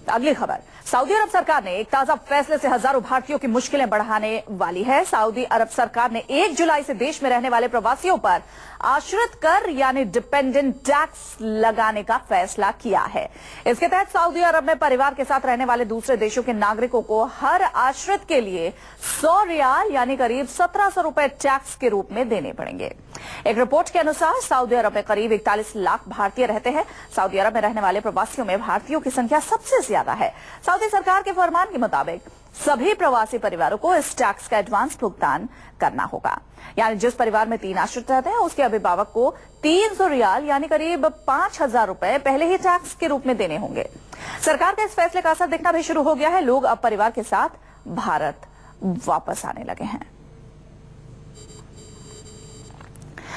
अगली खबर, सऊदी अरब सरकार ने एक ताजा फैसले से हजारों भारतीयों की मुश्किलें बढ़ाने वाली है। सऊदी अरब सरकार ने 1 जुलाई से देश में रहने वाले प्रवासियों पर आश्रित कर यानी डिपेंडेंट टैक्स लगाने का फैसला किया है। इसके तहत सऊदी अरब में परिवार के साथ रहने वाले दूसरे देशों के नागरिकों को हर आश्रित के लिए 100 रियाल यानी करीब 1700 रुपए टैक्स के रूप में देने पड़ेंगे। एक रिपोर्ट के अनुसार सऊदी अरब में करीब 41 लाख भारतीय रहते हैं। सऊदी अरब में रहने वाले प्रवासियों में भारतीयों की संख्या सबसे ज्यादा है। सऊदी सरकार के फरमान के मुताबिक सभी प्रवासी परिवारों को इस टैक्स का एडवांस भुगतान करना होगा। यानी जिस परिवार में 3 आश्रित रहते हैं उसके अभिभावक को 300 रियाल यानी करीब 5000 रुपए पहले ही टैक्स के रूप में देने होंगे। सरकार के इस फैसले का असर दिखना भी शुरू हो गया है। लोग अब परिवार के साथ भारत वापस आने लगे हैं।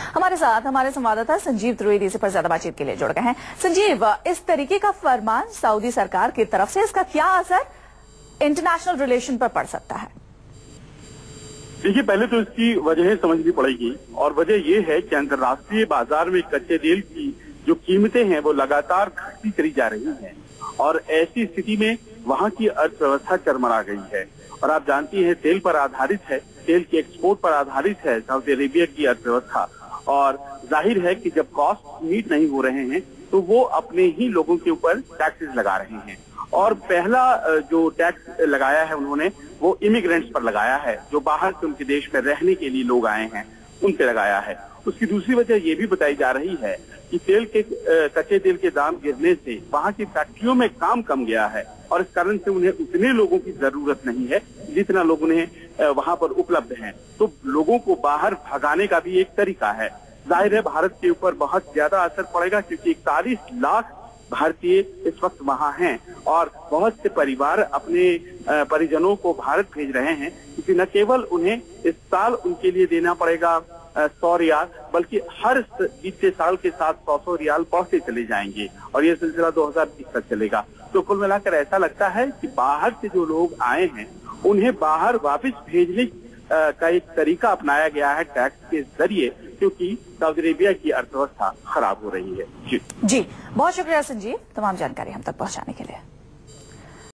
हमारे साथ हमारे संवाददाता संजीव त्रिवेदी इस पर ज्यादा बातचीत के लिए जुड़ गए हैं। संजीव, इस तरीके का फरमान सऊदी सरकार की तरफ से, इसका क्या असर इंटरनेशनल रिलेशन पर पड़ सकता है? देखिए, पहले तो इसकी वजह समझनी पड़ेगी और वजह यह है कि अंतर्राष्ट्रीय बाजार में कच्चे तेल की जो कीमतें हैं वो लगातार घटती चली जा रही हैं और ऐसी स्थिति में वहां की अर्थव्यवस्था चरमरा गई है। और आप जानती हैं तेल पर आधारित है, तेल के एक्सपोर्ट पर आधारित है सऊदी अरेबिया की अर्थव्यवस्था। और जाहिर है कि जब कॉस्ट मीट नहीं हो रहे हैं तो वो अपने ही लोगों के ऊपर टैक्सेस लगा रहे हैं। और पहला जो टैक्स लगाया है उन्होंने वो इमिग्रेंट्स पर लगाया है, जो बाहर से उनके देश में रहने के लिए लोग आए हैं उन पे लगाया है। उसकी दूसरी वजह ये भी बताई जा रही है कि कच्चे तेल के दाम गिरने से वहाँ की फैक्ट्रियों में काम कम गया है और इस कारण से उन्हें उतने लोगों की जरूरत नहीं है जितना लोग उन्हें वहाँ पर उपलब्ध हैं। तो लोगों को बाहर भगाने का भी एक तरीका है। जाहिर है भारत के ऊपर बहुत ज्यादा असर पड़ेगा क्योंकि 41 लाख भारतीय इस वक्त वहाँ हैं और बहुत से परिवार अपने परिजनों को भारत भेज रहे हैं, क्योंकि न केवल उन्हें इस साल उनके लिए देना पड़ेगा 100 रियाल, बल्कि हर बीते साल के साथ 100 रियाल बढ़ते चले जाएंगे और ये सिलसिला 2020 तक चलेगा। तो कुल मिलाकर ऐसा लगता है कि बाहर से जो लोग आए हैं उन्हें बाहर वापस भेजने का एक तरीका अपनाया गया है टैक्स के जरिए, क्योंकि सऊदी अरेबिया की अर्थव्यवस्था खराब हो रही है। जी, बहुत शुक्रिया संजीव, तमाम जानकारी हम तक पहुंचाने के लिए।